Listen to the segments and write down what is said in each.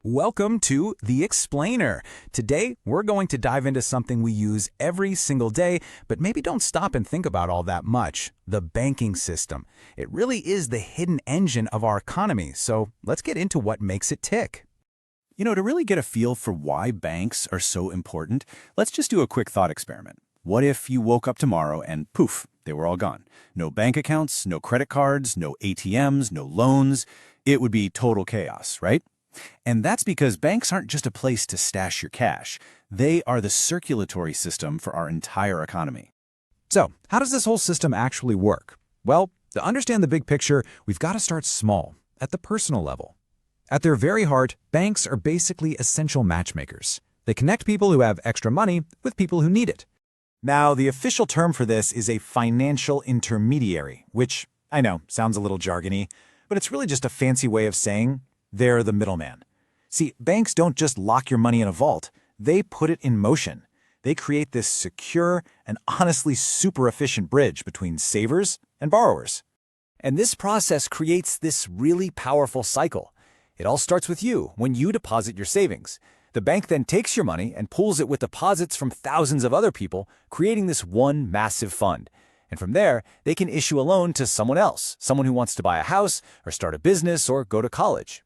Welcome to The Explainer. Today, we're going to dive into something we use every single day, but maybe don't stop and think about all that much: the banking system. It really is the hidden engine of our economy, so let's get into what makes it tick. To really get a feel for why banks are so important, let's just do a quick thought experiment. What if you woke up tomorrow and poof, they were all gone? No bank accounts, no credit cards, no ATMs, no loans. It would be total chaos, right? And that's because banks aren't just a place to stash your cash. They are the circulatory system for our entire economy. So, how does this whole system actually work? Well, to understand the big picture, we've got to start small, at the personal level. At their very heart, banks are basically essential matchmakers. They connect people who have extra money with people who need it. Now, the official term for this is a financial intermediary, which, I know, sounds a little jargony, but it's really just a fancy way of saying they're the middleman. See, banks don't just lock your money in a vault, they put it in motion. They create this secure and honestly super efficient bridge between savers and borrowers. And this process creates this really powerful cycle. It all starts with you when you deposit your savings. The bank then takes your money and pools it with deposits from thousands of other people, creating this one massive fund. And from there, they can issue a loan to someone else, someone who wants to buy a house or start a business or go to college.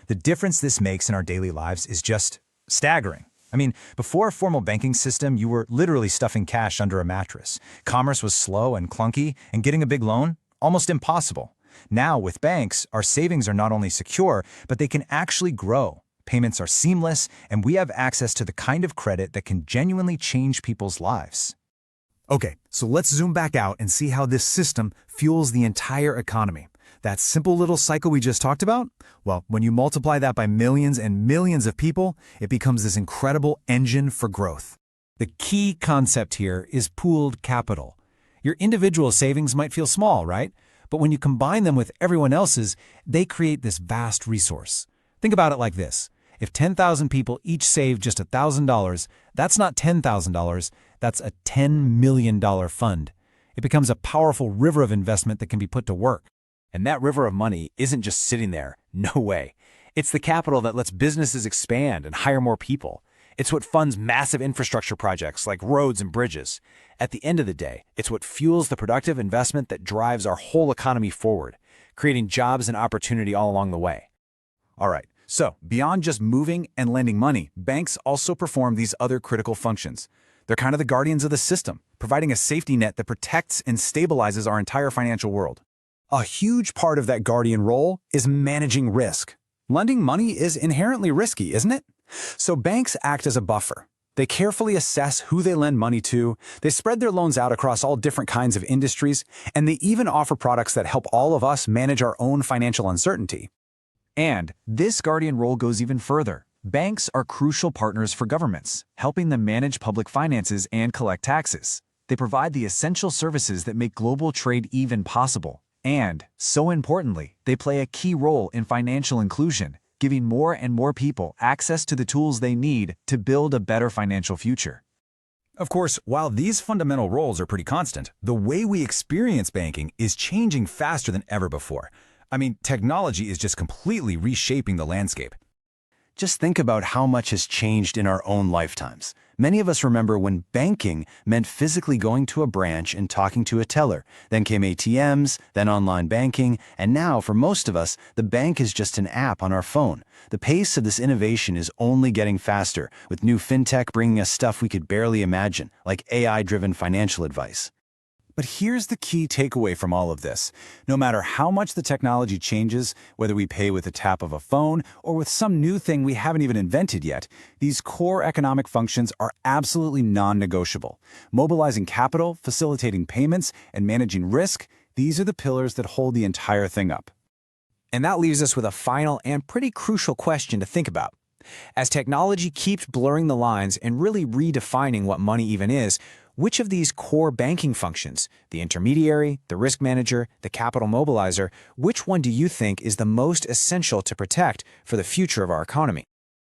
The difference this makes in our daily lives is just staggering. I mean, before a formal banking system, you were literally stuffing cash under a mattress. Commerce was slow and clunky, and getting a big loan, almost impossible. Now, with banks, our savings are not only secure, but they can actually grow. Payments are seamless, and we have access to the kind of credit that can genuinely change people's lives. Okay, so let's zoom back out and see how this system fuels the entire economy. That simple little cycle we just talked about? Well, when you multiply that by millions and millions of people, it becomes this incredible engine for growth. The key concept here is pooled capital. Your individual savings might feel small, right? But when you combine them with everyone else's, they create this vast resource. Think about it like this. If 10,000 people each save just $1,000, that's not $10,000, that's a $10 million fund. It becomes a powerful river of investment that can be put to work. And that river of money isn't just sitting there. No way. It's the capital that lets businesses expand and hire more people. It's what funds massive infrastructure projects like roads and bridges. At the end of the day, it's what fuels the productive investment that drives our whole economy forward, creating jobs and opportunity all along the way. All right, so beyond just moving and lending money, banks also perform these other critical functions. They're kind of the guardians of the system, providing a safety net that protects and stabilizes our entire financial world. A huge part of that guardian role is managing risk. Lending money is inherently risky, isn't it? So banks act as a buffer. They carefully assess who they lend money to, they spread their loans out across all different kinds of industries, and they even offer products that help all of us manage our own financial uncertainty. And this guardian role goes even further. Banks are crucial partners for governments, helping them manage public finances and collect taxes. They provide the essential services that make global trade even possible. And, so importantly, they play a key role in financial inclusion, giving more and more people access to the tools they need to build a better financial future. Of course, while these fundamental roles are pretty constant, the way we experience banking is changing faster than ever before. I mean, technology is just completely reshaping the landscape. Just think about how much has changed in our own lifetimes. Many of us remember when banking meant physically going to a branch and talking to a teller. Then came ATMs, then online banking, and now, for most of us, the bank is just an app on our phone. The pace of this innovation is only getting faster, with new fintech bringing us stuff we could barely imagine, like AI-driven financial advice. But here's the key takeaway from all of this. No matter how much the technology changes, whether we pay with the tap of a phone or with some new thing we haven't even invented yet, these core economic functions are absolutely non-negotiable. Mobilizing capital, facilitating payments, and managing risk, these are the pillars that hold the entire thing up. And that leaves us with a final and pretty crucial question to think about. As technology keeps blurring the lines and really redefining what money even is, which of these core banking functions, the intermediary, the risk manager, the capital mobilizer, which one do you think is the most essential to protect for the future of our economy?